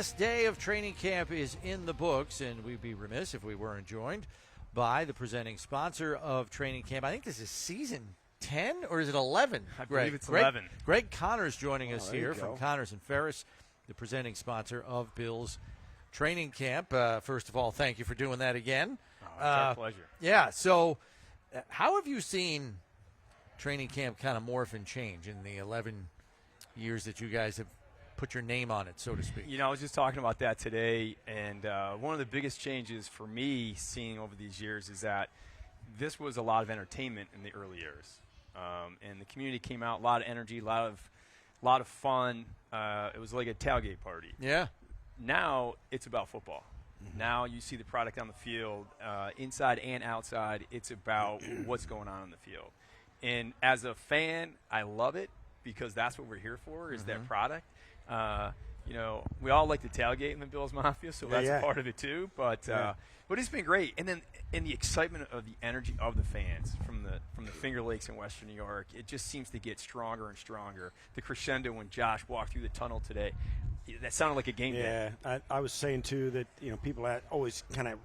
last day of training camp is in the books, and we'd be remiss if we weren't joined by the presenting sponsor of training camp. I think this is season 10, or is it 11? I believe it's 11. 11. Greg Connors joining us here from go. Connors and Ferris, the presenting sponsor of Bills training camp. First of all, thank you for doing that again. Oh, it's our pleasure. Yeah, so how have you seen training camp kind of morph and change in the 11 years that you guys have put your name on it, so to speak? You know, I was just talking about that today, and one of the biggest changes for me seeing over these years is that this was a lot of entertainment in the early years. And the community came out, a lot of energy, a lot of fun. It was like a tailgate party. Yeah. Now it's about football. Mm-hmm. Now you see the product on the field, inside and outside. It's about what's going on the field. And as a fan, I love it because that's what we're here for, is that product. You know, we all like to tailgate in the Bills Mafia, so that's a part of it too. But it's been great. And then in the excitement of the energy of the fans from the Finger Lakes in Western New York, it just seems to get stronger and stronger. The crescendo when Josh walked through the tunnel today, that sounded like a game day. Yeah, I was saying too that, you know, people always kind of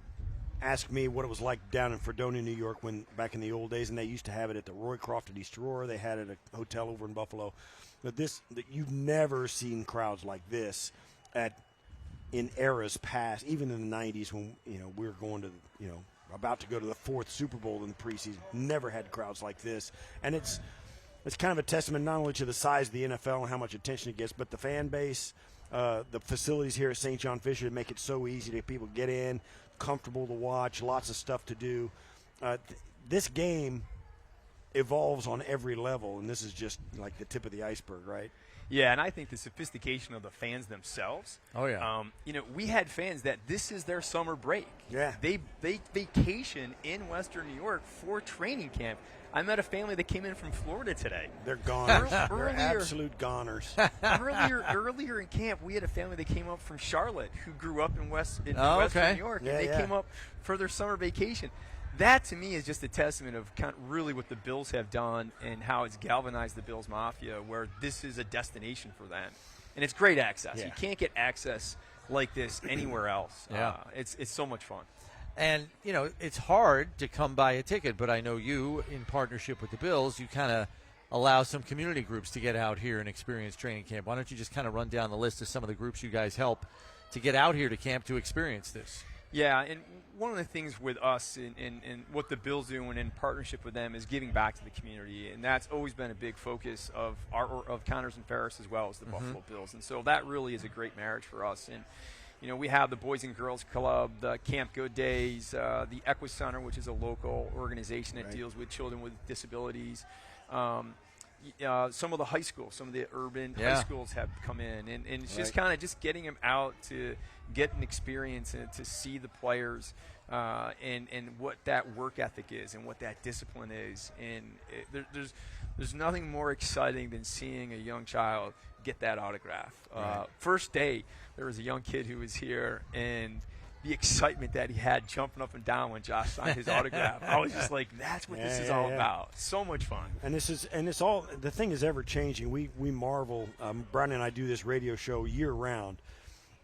ask me what it was like down in Fredonia, New York, when back in the old days, and they used to have it at the Roycroft at East Aurora. They had it at a hotel over in Buffalo. But you've never seen crowds like this in eras past, even in the 90s when, you know, we were going to, you know, about to go to the 4th Super Bowl in the preseason. Never had crowds like this. And it's kind of a testament not only to the size of the NFL and how much attention it gets, but the fan base, the facilities here at St. John Fisher make it so easy to people get in, comfortable to watch, lots of stuff to do. This game evolves on every level, and this is just like the tip of the iceberg, right? Yeah, and I think the sophistication of the fans themselves. Oh, yeah. You know, we had fans that this is their summer break. Yeah. They vacation in Western New York for training camp. I met a family that came in from Florida today. They're goners. They're absolute goners. Earlier in camp, we had a family that came up from Charlotte who grew up in Western New York, and they came up for their summer vacation. That, to me, is just a testament of kind of really what the Bills have done and how it's galvanized the Bills Mafia, where this is a destination for them. And it's great access. Yeah. You can't get access like this anywhere else. Yeah. It's so much fun. And, you know, it's hard to come by a ticket, but I know you, in partnership with the Bills, you kind of allow some community groups to get out here and experience training camp. Why don't you just kind of run down the list of some of the groups you guys help to get out here to camp to experience this? Yeah, and one of the things with us and what the Bills do and in partnership with them is giving back to the community, and that's always been a big focus of Connors and Ferris as well as the Buffalo Bills. And so that really is a great marriage for us. And you know, we have the Boys and Girls Club, the Camp Good Days, the Equus Center, which is a local organization that deals with children with disabilities. Some of the high schools, some of the urban high schools have come in, and it's just kind of just getting them out to get an experience and to see the players and what that work ethic is and what that discipline is. And there's nothing more exciting than seeing a young child get that autograph. First day, there was a young kid who was here, and the excitement that he had jumping up and down when Josh signed his autograph. I was just like, that's what this is all about. So much fun. And it's all, the thing is ever changing. We marvel. Brian and I do this radio show year round,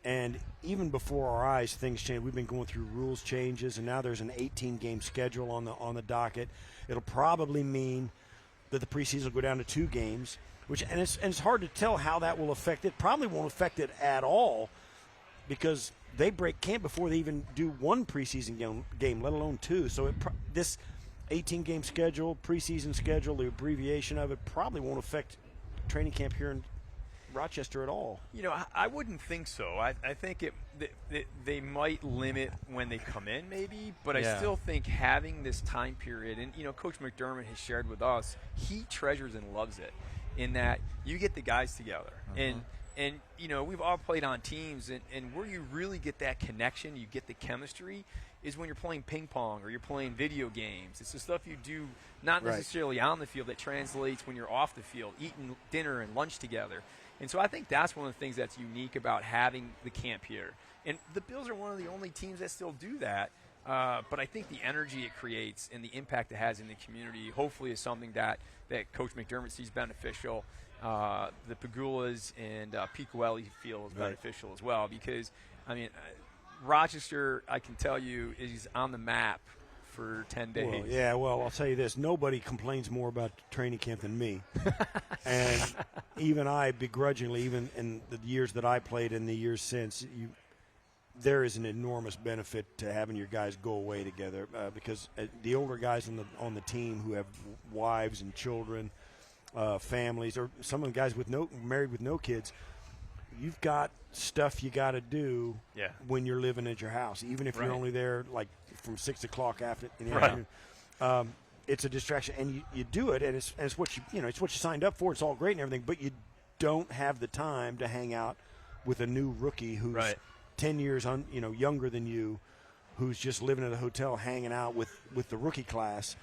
and even before our eyes, things change. We've been going through rules changes, and now there's an 18-game schedule on the docket. It'll probably mean that the preseason will go down to 2 games, and it's hard to tell how that will affect it. Probably won't affect it at all, because they break camp before they even do 1 preseason game, let alone 2. So this 18-game schedule, preseason schedule, the abbreviation of it probably won't affect training camp here in Rochester at all. You know, I wouldn't think so. I think they might limit when they come in maybe, but I still think having this time period, and, you know, Coach McDermott has shared with us, he treasures and loves it in that you get the guys together. And, you know, we've all played on teams, and where you really get that connection, you get the chemistry, is when you're playing ping pong or you're playing video games. It's the stuff you do not necessarily on the field that translates when you're off the field, eating dinner and lunch together. And so I think that's one of the things that's unique about having the camp here. And the Bills are one of the only teams that still do that. But I think the energy it creates and the impact it has in the community hopefully is something that Coach McDermott sees beneficial. the Pagulas and Picoelli feel is beneficial as well because, I mean, Rochester, I can tell you, is on the map for 10 days. Well, I'll tell you this. Nobody complains more about training camp than me. And even I, begrudgingly, even in the years that I played and the years since, there is an enormous benefit to having your guys go away together because the older guys on the team who have wives and children, families, or some of the guys married with no kids, you've got stuff you got to do when you're living at your house, even if you're only there like from 6 o'clock in the afternoon. It's a distraction, and you do it, and it's what it's what you signed up for. It's all great and everything, but you don't have the time to hang out with a new rookie who's 10 years younger than you, who's just living at a hotel hanging out with the rookie class.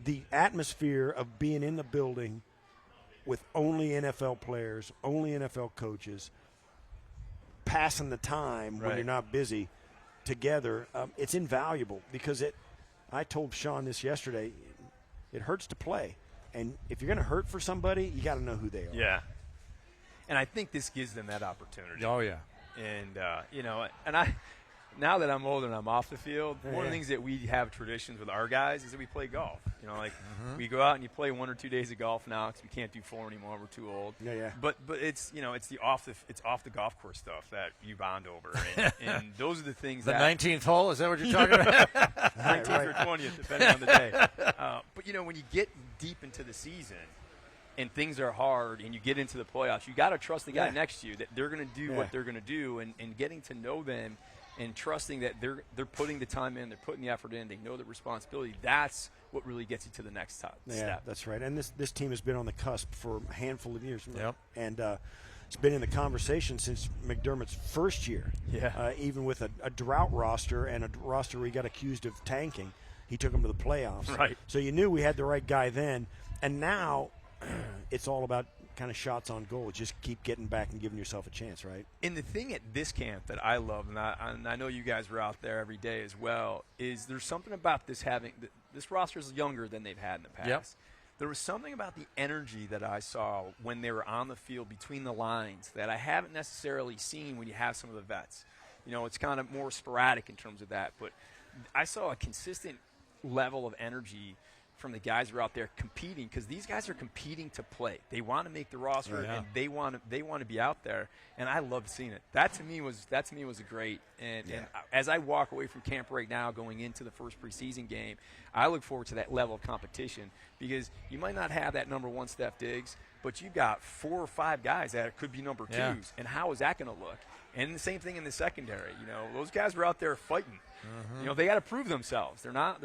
The atmosphere of being in the building with only NFL players, only NFL coaches, passing the time when you're not busy together, it's invaluable because I told Sean this yesterday, it hurts to play. And if you're going to hurt for somebody, you got to know who they are. Yeah. And I think this gives them that opportunity. Oh, yeah. And, now that I'm older and I'm off the field, one of the things that we have traditions with our guys is that we play golf. We go out and you play 1 or 2 days of golf now because we can't do 4 anymore. We're too old. Yeah. But it's it's off the golf course stuff that you bond over, and those are the things. The 19th hole, is that what you're talking about? 19th or 20th, depending on the day. But when you get deep into the season and things are hard and you get into the playoffs, you got to trust the guy next to you that they're going to do what they're going to do, and getting to know them. And trusting that they're putting the time in, they're putting the effort in, they know the responsibility. That's what really gets you to the next step. Yeah, that's right. And this team has been on the cusp for a handful of years. Yep. And it's been in the conversation since McDermott's first year. Yeah. Even with a drought roster and a roster where he got accused of tanking, he took them to the playoffs. Right. So you knew we had the right guy then. And now it's all about kind of shots on goal. Just keep getting back and giving yourself a chance, right? And the thing at this camp that I love, and I know you guys were out there every day as well, is there's something about this roster is younger than they've had in the past. Yep. There was something about the energy that I saw when they were on the field between the lines that I haven't necessarily seen when you have some of the vets. It's kind of more sporadic in terms of that, but I saw a consistent level of energy from the guys who are out there competing, because these guys are competing to play. They want to make the roster, and they want to be out there. And I loved seeing it. That to me was great. And as I walk away from camp right now, going into the first preseason game, I look forward to that level of competition, because you might not have that number one Steph Diggs, but you've got 4 or 5 guys that could be number twos. And how is that going to look? And the same thing in the secondary. Those guys were out there fighting. They got to prove themselves. They're not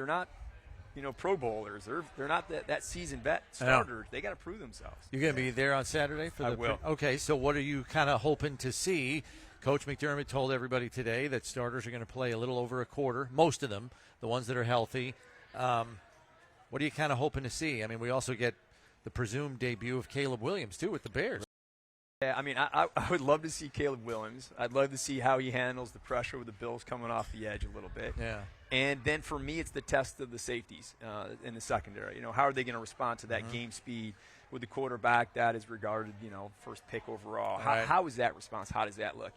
Pro Bowlers. They're not that seasoned vet starters. They got to prove themselves. You're going to be there on Saturday for I will. Okay, so what are you kind of hoping to see? Coach McDermott told everybody today that starters are going to play a little over a quarter, most of them, the ones that are healthy. What are you kind of hoping to see? I mean, we also get the presumed debut of Caleb Williams, too, with the Bears. Yeah, I mean, I would love to see Caleb Williams. I'd love to see how he handles the pressure with the Bills coming off the edge a little bit. Yeah. And then for me, it's the test of the safeties in the secondary. How are they going to respond to that game speed with the quarterback that is regarded, first pick overall? How is that response? How does that look?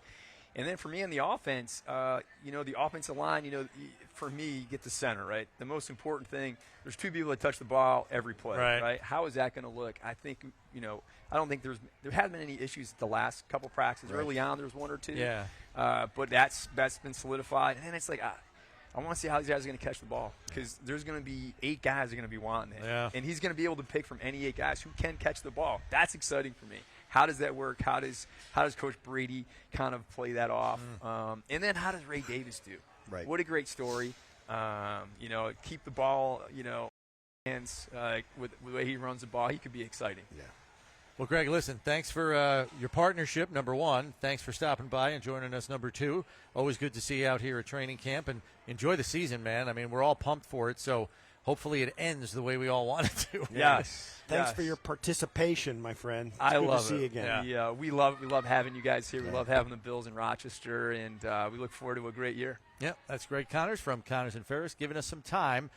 And then for me on the offense, the offensive line, for me, you get the center, right? The most important thing, there's 2 people that touch the ball every play, right? How is that going to look? I think, I don't think there haven't been any issues the last couple practices. Right. Early on, there was 1 or 2. Yeah. But that's been solidified. And then it's like, I want to see how these guys are going to catch the ball, because there's going to be 8 guys that are going to be wanting it. Yeah. And he's going to be able to pick from any 8 guys who can catch the ball. That's exciting for me. How does that work? How does Coach Brady kind of play that off? And then how does Ray Davis do? Right. What a great story. Keep the ball, hands with the way he runs the ball. He could be exciting. Yeah. Well, Greg, listen, thanks for your partnership, number 1. Thanks for stopping by and joining us, number 2. Always good to see you out here at training camp, and enjoy the season, man. I mean, we're all pumped for it, so hopefully it ends the way we all want it to. Yes. Thanks for your participation, my friend. It's I good love to see it. you again. Yeah, we love having you guys here. We love having the Bills in Rochester, and we look forward to a great year. Yeah, that's Greg Connors from Connors and Ferris, giving us some time.